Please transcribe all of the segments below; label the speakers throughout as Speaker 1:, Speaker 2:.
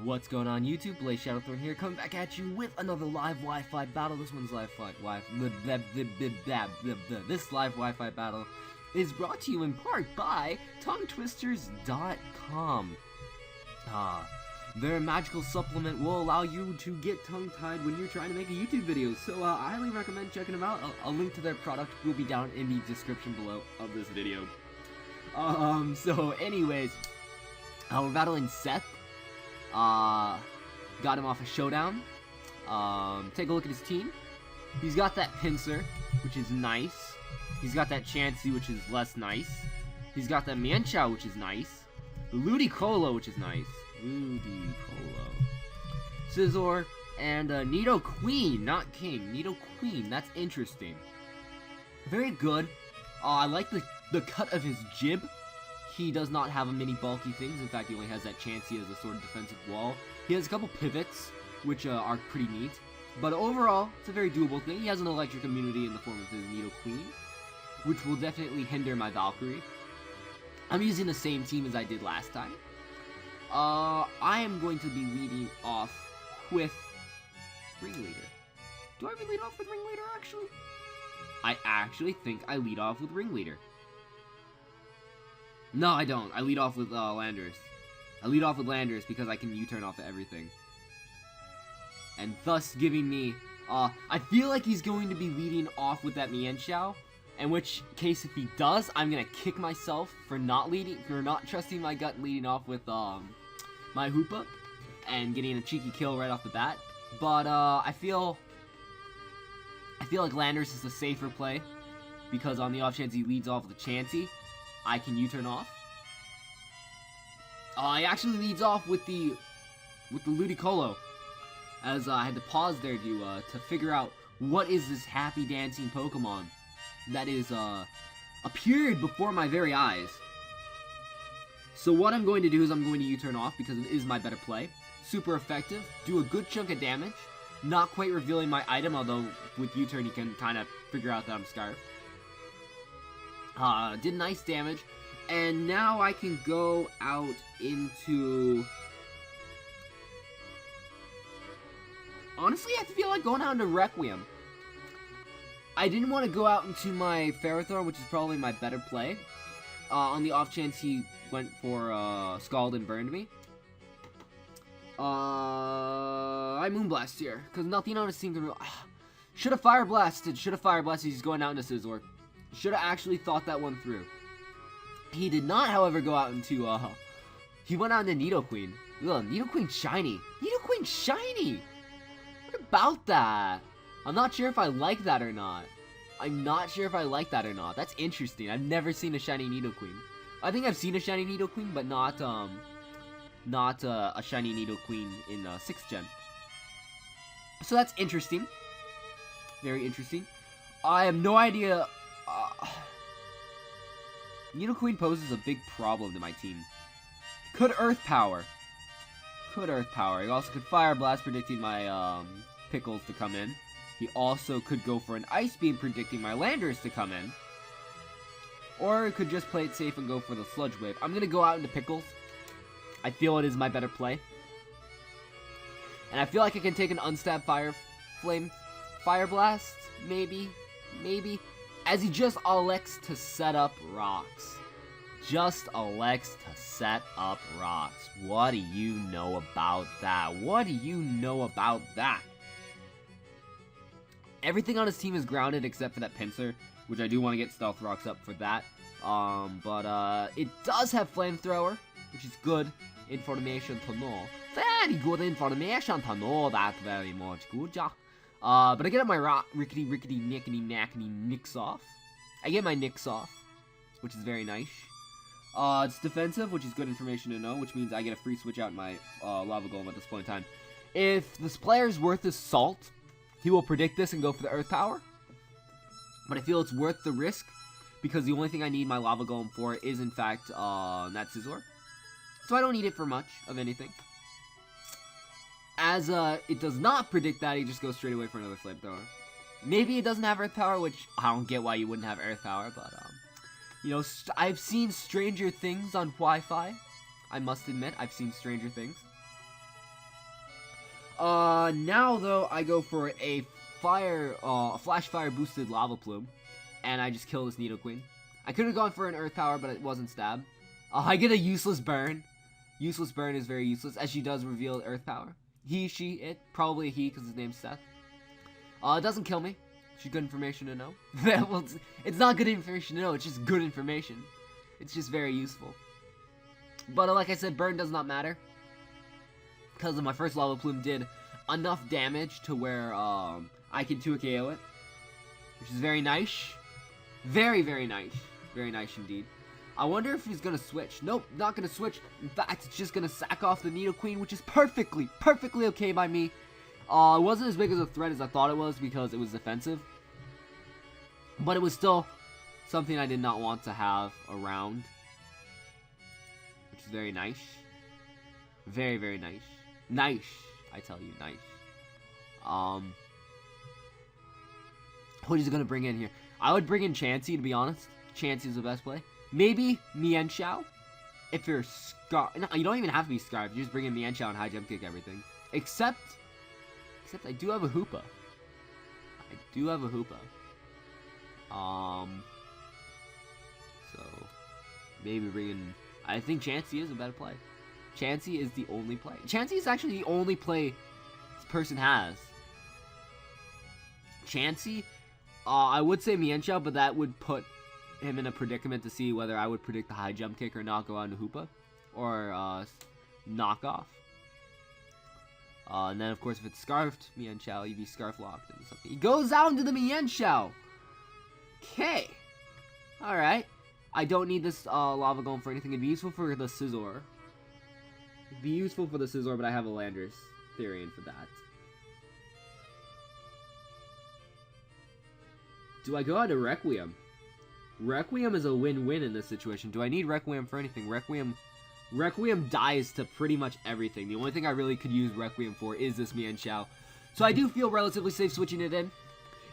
Speaker 1: What's going on YouTube? Blazeshadowthorn here, coming back at you with another live Wi-Fi battle. This one's live Wi-Fi. This live Wi-Fi battle is brought to you in part by TongueTwisters.com. Their magical supplement will allow you to get tongue-tied when you're trying to make a YouTube video. So I highly recommend checking them out. A link to their product will be down in the description below of this video. So anyways, we're battling Seth. Got him off a Showdown. Take a look at his team. He's got that Pincer, which is nice. He's got that Chansey, which is less nice. He's got that Manchow, which is nice. The Ludicolo, which is nice. Ludicolo. Scizor, and Nido Queen, not King. Nido Queen, that's interesting. Very good. I like the cut of his jib. He does not have a many bulky things. In fact, he only has that Chansey as a sort of defensive wall. He has a couple pivots, which are pretty neat. But overall, it's a very doable thing. He has an electric immunity in the form of his Nido Queen, which will definitely hinder my Valkyrie. I'm using the same team as I did last time. I am going to be leading off with Ringleader. Do I ever lead off with Ringleader, actually? I actually think I lead off with Ringleader. No, I don't. I lead off with Landorus. I lead off with Landorus because I can U-turn off of everything. And thus giving me... I feel like he's going to be leading off with that Mienshao. In which case, if he does, I'm going to kick myself for not trusting my gut and leading off with my Hoopa. And getting a cheeky kill right off the bat. But I feel like Landorus is the safer play. Because on the off chance he leads off with a Chansey, I can U-turn off. He actually leads off with the Ludicolo, as I had to pause there to figure out what is this happy dancing Pokemon that is appeared before my very eyes. So what I'm going to do is I'm going to U-turn off because it is my better play. Super effective, do a good chunk of damage, not quite revealing my item, although with U-turn you can kind of figure out that I'm Scarf. Did nice damage, and now I can go out into... Honestly, I feel like going out into Requiem. I didn't want to go out into my Ferrothorn, which is probably my better play. On the off chance he went for Scald and burned me. I Moonblast here, because nothing on his team can... Should have Fire Blasted, he's going out into Scizor. Should have actually thought that one through. He did not, however, go out into, he went out into Nidoqueen. Ugh, Nidoqueen shiny. Nidoqueen shiny! What about that? I'm not sure if I like that or not. That's interesting. I've never seen a shiny Nidoqueen. I think I've seen a shiny Nidoqueen, but not a shiny Nidoqueen in 6th gen. So that's interesting. Very interesting. I have no idea... Nidoqueen poses a big problem to my team. Could Earth Power. He also could Fire Blast, predicting my Pickles to come in. He also could go for an Ice Beam, predicting my Landorus to come in. Or he could just play it safe and go for the Sludge Wave. I'm going to go out into Pickles. I feel it is my better play. And I feel like I can take an Unstab Fire Blast, maybe. As he just elects to set up rocks. What do you know about that? Everything on his team is grounded except for that Pincer, which I do want to get Stealth Rocks up for that. But it does have Flamethrower, which is good information to know. Very good information to know that very much. Good job. But I get my rickety nickety knackety nicks off. I get my nicks off, which is very nice. It's defensive, which is good information to know, which means I get a free switch out in my Lava Golem at this point in time. If this player's worth his salt, he will predict this and go for the Earth Power. But I feel it's worth the risk, because the only thing I need my Lava Golem for is, in fact, that Scizor. So I don't need it for much of anything. As it does not predict that, he just goes straight away for another Flamethrower. Maybe it doesn't have Earth Power, which I don't get why you wouldn't have Earth Power, but, you know, I've seen stranger things on Wi-Fi. I must admit, I've seen stranger things. Now though, I go for a flash fire boosted lava plume, and I just kill this Nidoqueen. I could have gone for an earth power, but it wasn't stab. I get a useless burn. Useless burn is very useless, as she does reveal earth power. He, she, it. Probably a he, because his name's Seth. It doesn't kill me. It's just good information to know. Well, it's not good information to know, it's just good information. It's just very useful. But like I said, burn does not matter, because my first lava plume did enough damage to where I can 2-KO it, which is very nice. Very, very nice. Very nice indeed. I wonder if he's gonna switch. Nope, not gonna switch. In fact, it's just gonna sack off the Nidoqueen, which is perfectly okay by me. It wasn't as big as a threat as I thought it was because it was defensive, but it was still something I did not want to have around, which is very nice. Very, very nice. Nice, I tell you, nice. What is he gonna bring in here? I would bring in Chansey, to be honest. Chansey is the best play. Maybe Mienshao, if you're Scar. No, you don't even have to be Scarf. You just bring in Mienshao and high jump kick everything. Except I do have a Hoopa. So maybe bring in. I think Chansey is a better play. Chansey is the only play. Chansey is actually the only play this person has. Chansey, I would say Mienshao, but that would put him in a predicament to see whether I would predict the high jump kick or not go on to Hoopa, or knock off. And then of course if it's scarfed Mienshao, you'd be scarf locked into something. He goes out into the Mienshao. Okay. Alright. I don't need this lava golem for anything. It'd be useful for the Scizor. It'd be useful for the Scizor, but I have a Landorus Therian for that. Do I go out to Requiem? Requiem is a win-win in this situation. Do I need Requiem for anything? Requiem dies to pretty much everything. The only thing I really could use Requiem for is this Mienshao. So I do feel relatively safe switching it in.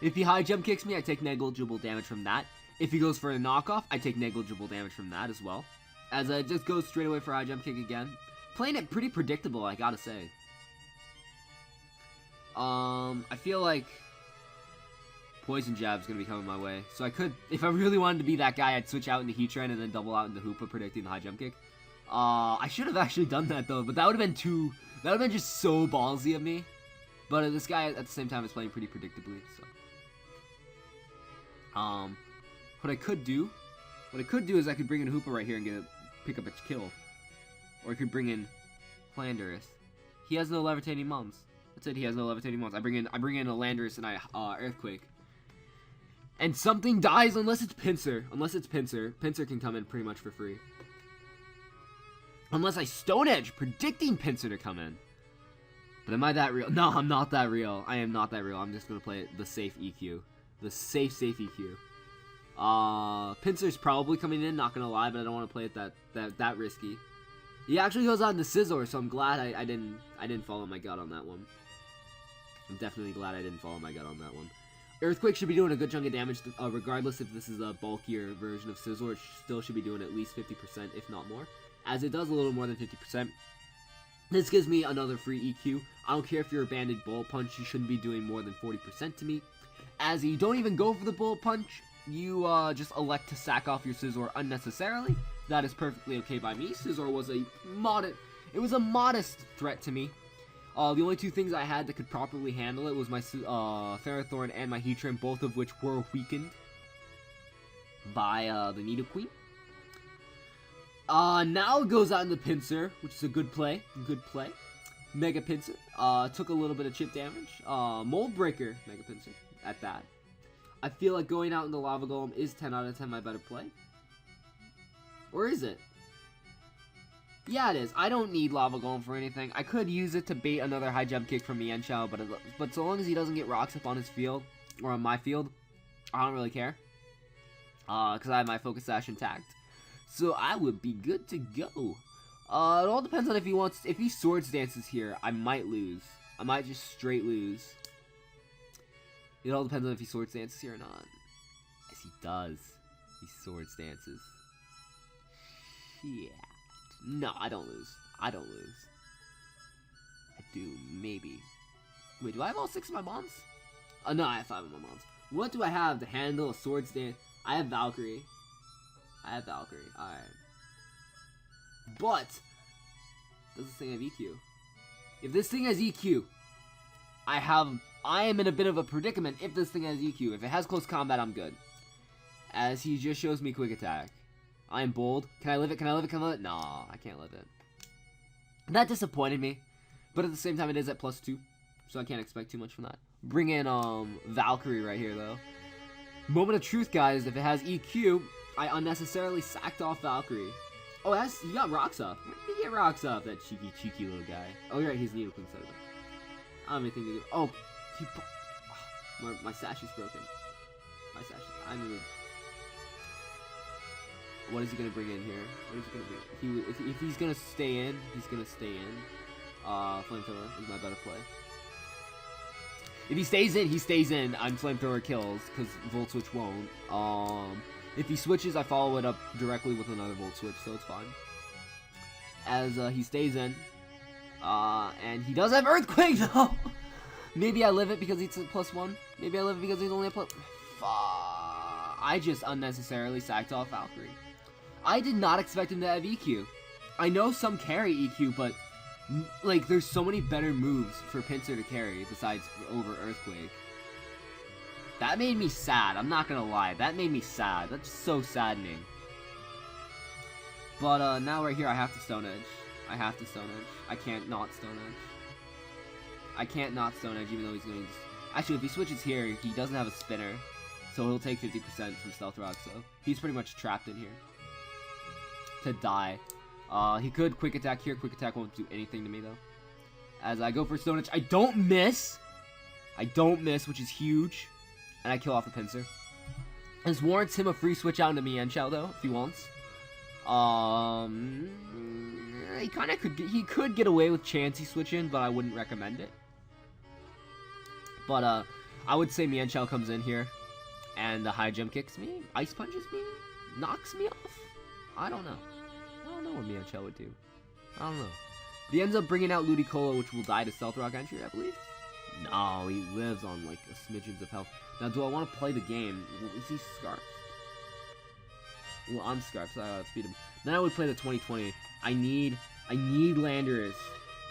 Speaker 1: If he high jump kicks me, I take negligible damage from that. If he goes for a knockoff, I take negligible damage from that as well. As it just goes straight away for high jump kick again. Playing it pretty predictable, I gotta say. I feel like Poison Jab's gonna be coming my way. So I could, if I really wanted to be that guy, I'd switch out into Heatran and then double out into Hoopa, predicting the high jump kick. I should have actually done that though, but that would have been just so ballsy of me. But this guy at the same time is playing pretty predictably, so. What I could do is I could bring in Hoopa right here and pick up a kill. Or I could bring in Landorus. He has no levitating mons. That's it, he has no levitating mons. I bring in a Landorus and I Earthquake. And something dies unless it's Pinsir. Pinsir can come in pretty much for free. Unless I Stone Edge, predicting Pinsir to come in. But am I that real? No, I'm not that real. I am not that real. I'm just gonna play the safe EQ. The safe EQ. Pinsir's probably coming in, not gonna lie, but I don't want to play it that risky. He actually goes on to Scizor, so I'm glad I didn't follow my gut on that one. I'm definitely glad I didn't follow my gut on that one. Earthquake should be doing a good chunk of damage, regardless if this is a bulkier version of Scizor. It still should be doing at least 50%, if not more. As it does a little more than 50%. This gives me another free EQ. I don't care if you're a banded Bullet Punch, you shouldn't be doing more than 40% to me. As you don't even go for the Bullet Punch, you just elect to sack off your Scizor unnecessarily. That is perfectly okay by me. Scizor was a modest threat to me. The only two things I had that could properly handle it was my Ferrothorn and my Heatran, both of which were weakened by the Nidoqueen. Now it goes out into Pinsir, which is a good play. Mega Pinsir. Took a little bit of chip damage. Mold Breaker, Mega Pinsir, at that. I feel like going out into Lava Golem is 10 out of 10 my better play. Or is it? Yeah, it is. I don't need Lava Golem for anything. I could use it to bait another high jump kick from Mienshao, but so long as he doesn't get rocks up on his field, or on my field, I don't really care. Because I have my Focus Sash intact. So I would be good to go. It all depends on if he Swords Dances here, I might lose. I might just straight lose. It all depends on if he Swords Dances here or not. Yes, he does. He Swords Dances. Yeah. No, I don't lose. I do, maybe. Wait, do I have all 6 of my mons? No, I have 5 of my mons. What do I have to handle a sword stand? I have Valkyrie. Alright. But, does this thing have EQ? If this thing has EQ, I am in a bit of a predicament if this thing has EQ. If it has close combat, I'm good. As he just shows me quick attack. I am bold. Can I live it? Nah, I can't live it. That disappointed me. But at the same time, it is at +2. So I can't expect too much from that. Bring in, Valkyrie right here, though. Moment of truth, guys. If it has EQ, I unnecessarily sacked off Valkyrie. Oh, he got rocks up. Where did he get rocks up? That cheeky little guy. Oh, you're right. He's Needle King set of it. I don't have anything to do. Oh, my sash is broken. What is he gonna bring in here? If he's gonna stay in, he's gonna stay in. Flamethrower is my better play. If he stays in, he stays in. I'm Flamethrower kills, because Volt Switch won't. If he switches, I follow it up directly with another Volt Switch, so it's fine. As he stays in. And he does have Earthquake, though! Maybe I live it because it's a +1. Maybe I live it because he's only a +... I just unnecessarily sacked off Valkyrie. I did not expect him to have EQ. I know some carry EQ, but... like, there's so many better moves for Pinsir to carry besides over Earthquake. That made me sad, I'm not gonna lie. That made me sad. That's so saddening. But, now right here, I have to Stone Edge. I can't not Stone Edge, even though he's going to... Actually, if he switches here, he doesn't have a spinner. So he'll take 50% from Stealth Rock, so he's pretty much trapped in here. To die. He could Quick Attack here. Quick Attack won't do anything to me, though. As I go for Stone Edge, I don't miss, which is huge. And I kill off the Pinsir. This warrants him a free switch out into Mienshao, though, if he wants. He could get away with Chansey switching, but I wouldn't recommend it. But, I would say Mienshao comes in here, and the high jump kicks me, ice punches me, knocks me off. I don't know what Mienshao would do. I don't know. He ends up bringing out Ludicolo, which will die to Stealth Rock entry, I believe. No, he lives on, like, a smidgens of health. Now, do I want to play the game? Is he Scarf? Well, I'm Scarf, so I gotta speed him. Then I would play the 2020. I need Landers.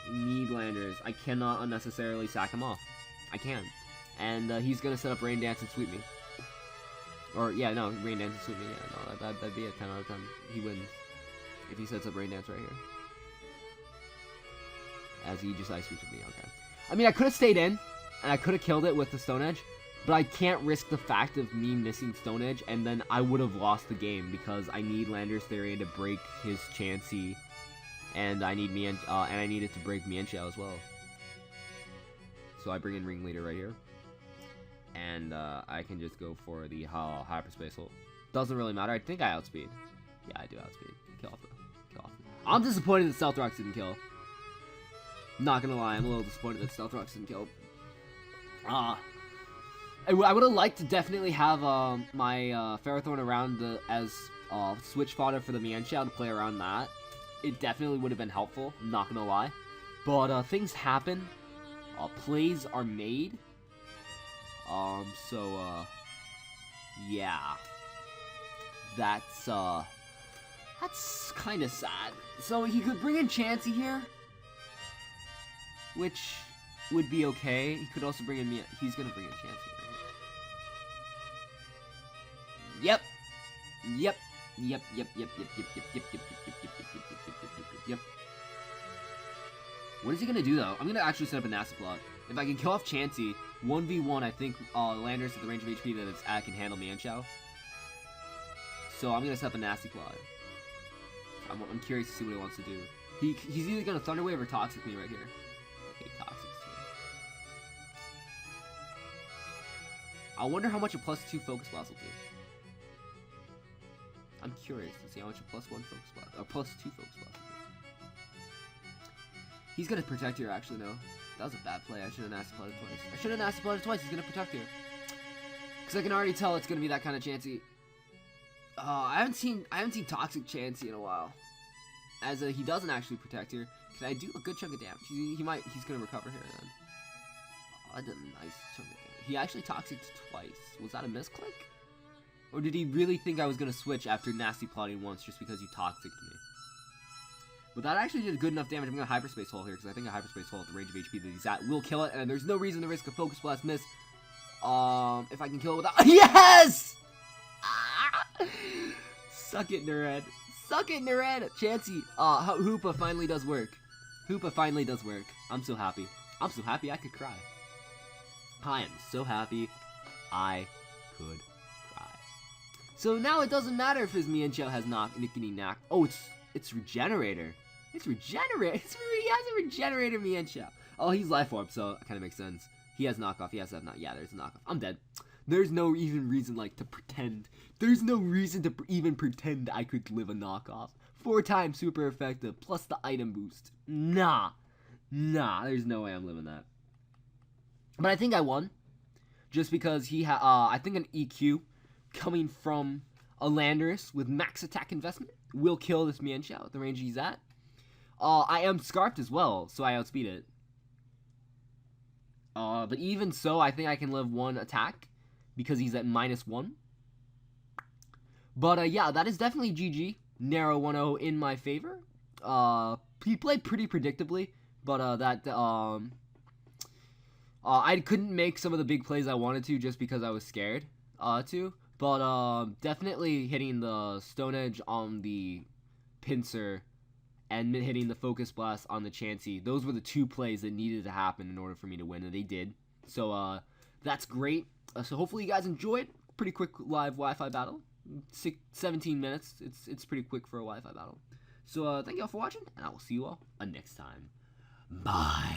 Speaker 1: I cannot unnecessarily sack him off. I can. And he's gonna set up Rain Dance and sweep me. Or, yeah, no, Rain Dance and sweep me. Yeah, no, that'd be a 10 out of 10. He wins. If he sets up Rain Dance right here. As he just ice sweeps me, okay. I mean, I could have stayed in, and I could have killed it with the Stone Edge, but I can't risk the fact of me missing Stone Edge, and then I would have lost the game, because I need Landers Therian to break his Chansey, and I need I need it to break Mienshao as well. So I bring in Ringleader right here, and I can just go for the Hyperspace Ult. Doesn't really matter. I think I outspeed. Yeah, I do outspeed. Kill off. I'm disappointed that Stealth Rocks didn't kill. Not gonna lie, I'm a little disappointed that Stealth Rocks didn't kill. I would have liked to definitely have my Ferrothorn around as switch fodder for the Mienshao to play around that. It definitely would have been helpful, I'm not gonna lie. But things happen. Plays are made. Yeah. That's kind of sad. So he could bring in Chansey here, which would be okay. He could also bring in he's gonna bring in Chansey right here. Yep. What is he gonna do though? I'm gonna actually set up a nasty plot. If I can kill off Chansey, 1v1, I think Landers at the range of HP that it's at can handle Mienshao. So I'm gonna set up a nasty plot. I'm curious to see what he wants to do. He's either gonna Thunder Wave or Toxic me right here. I hate Toxics too. I wonder how much a +2 Focus Blast will do. I'm curious to see how much a +1 Focus Blast, or +2 Focus Blast will do. He's gonna Protect here, actually, no. That was a bad play. I should have nasty plotted twice. He's gonna Protect here. Because I can already tell it's gonna be that kind of Chansey. I haven't seen Toxic Chansey in a while. As he doesn't actually Protect here. Can I do a good chunk of damage? He's gonna recover here then. I did a nice chunk of damage. He actually toxic twice. Was that a misclick? Or did he really think I was going to switch after nasty plotting once just because he toxic to me? But that actually did good enough damage. I'm going to hyperspace hole here because I think a hyperspace hole at the range of HP that he's at will kill it. And there's no reason to risk a focus blast miss. If I can kill it without... Yes! Ah! Suck it, Nared. Suck it, Nared. Chansey. Hoopa finally does work. Hoopa finally does work. I'm so happy. I'm so happy I could cry. I am so happy I could cry. So now it doesn't matter if his Mienshao has Nickety Knack. Oh, it's Regenerator. It's Regenerator. He has a Regenerator Mienshao. Oh, he's Life Orb, so it kind of makes sense. He has knockoff. He has to have not. Yeah, there's a knockoff. I'm dead. There's no even reason, like, to pretend. There's no reason to even pretend I could live a knockoff. 4 times super effective, plus the item boost. Nah, there's no way I'm living that. But I think I won. Just because he I think an EQ coming from a Landorus with max attack investment will kill this Mienshao at the range he's at. I am Scarfed as well, so I outspeed it. But even so, I think I can live 1 attack because he's at -1. But yeah, that is definitely GG. Narrow 1-0 in my favor. He played pretty predictably, but I couldn't make some of the big plays I wanted to just because I was scared to. But definitely hitting the Stone Edge on the Pinsir and hitting the Focus Blast on the Chansey. Those were the 2 plays that needed to happen in order for me to win, and they did. So that's great. So hopefully you guys enjoyed. Pretty quick live Wi-Fi battle. 17 minutes. It's pretty quick for a Wi-Fi battle. So thank you all for watching, and I will see you all next time. Bye.